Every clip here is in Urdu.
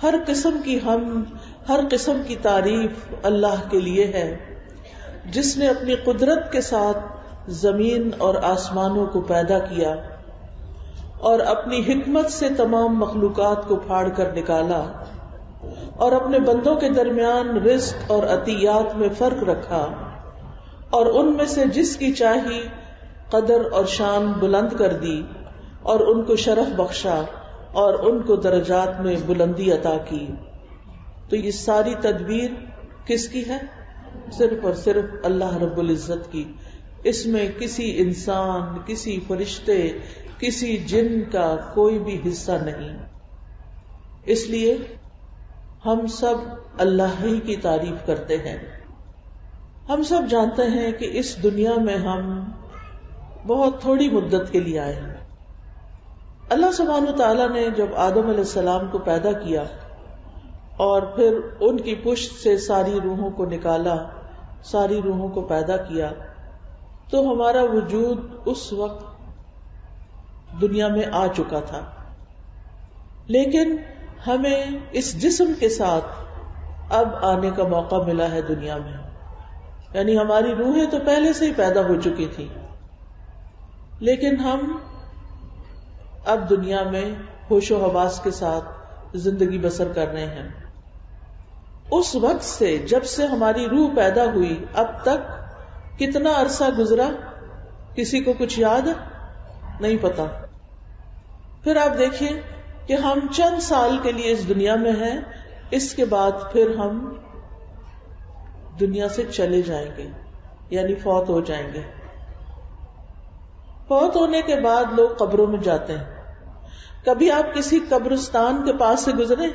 ہر قسم کی حمد، ہر قسم کی تعریف اللہ کے لیے ہے جس نے اپنی قدرت کے ساتھ زمین اور آسمانوں کو پیدا کیا اور اپنی حکمت سے تمام مخلوقات کو پھاڑ کر نکالا اور اپنے بندوں کے درمیان رزق اور عطیات میں فرق رکھا اور ان میں سے جس کی چاہی قدر اور شان بلند کر دی اور ان کو شرف بخشا اور ان کو درجات میں بلندی عطا کی۔ تو یہ ساری تدبیر کس کی ہے؟ صرف اور صرف اللہ رب العزت کی۔ اس میں کسی انسان، کسی فرشتے، کسی جن کا کوئی بھی حصہ نہیں۔ اس لیے ہم سب اللہ ہی کی تعریف کرتے ہیں۔ ہم سب جانتے ہیں کہ اس دنیا میں ہم بہت تھوڑی مدت کے لیے آئے ہیں۔ اللہ سبحانہ وتعالیٰ نے جب آدم علیہ السلام کو پیدا کیا اور پھر ان کی پشت سے ساری روحوں کو نکالا، ساری روحوں کو پیدا کیا، تو ہمارا وجود اس وقت دنیا میں آ چکا تھا، لیکن ہمیں اس جسم کے ساتھ اب آنے کا موقع ملا ہے دنیا میں، یعنی ہماری روحیں تو پہلے سے ہی پیدا ہو چکی تھی، لیکن ہم اب دنیا میں ہوش و حواس کے ساتھ زندگی بسر کر رہے ہیں۔ اس وقت سے جب سے ہماری روح پیدا ہوئی اب تک کتنا عرصہ گزرا، کسی کو کچھ یاد ہے؟ نہیں پتا۔ پھر آپ دیکھیے کہ ہم چند سال کے لیے اس دنیا میں ہیں، اس کے بعد پھر ہم دنیا سے چلے جائیں گے، یعنی فوت ہو جائیں گے۔ فوت ہونے کے بعد لوگ قبروں میں جاتے ہیں۔ کبھی آپ کسی قبرستان کے پاس سے گزرے؟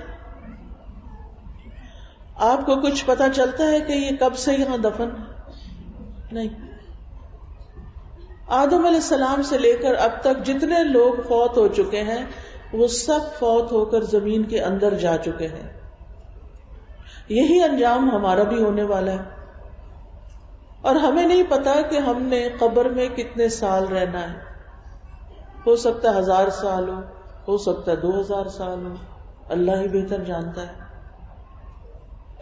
آپ کو کچھ پتا چلتا ہے کہ یہ کب سے یہاں دفن ہے؟ نہیں۔ آدم علیہ السلام سے لے کر اب تک جتنے لوگ فوت ہو چکے ہیں وہ سب فوت ہو کر زمین کے اندر جا چکے ہیں۔ یہی انجام ہمارا بھی ہونے والا ہے، اور ہمیں نہیں پتا کہ ہم نے قبر میں کتنے سال رہنا ہے۔ ہو سکتا ہے 1000 سال ہو سکتا ہے 2000 سال ہو، اللہ ہی بہتر جانتا ہے۔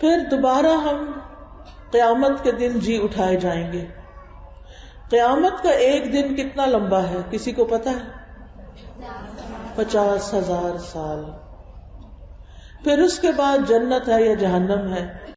پھر دوبارہ ہم قیامت کے دن جی اٹھائے جائیں گے۔ قیامت کا ایک دن کتنا لمبا ہے کسی کو پتا ہے؟ 50,000 سال۔ پھر اس کے بعد جنت ہے یا جہنم ہے،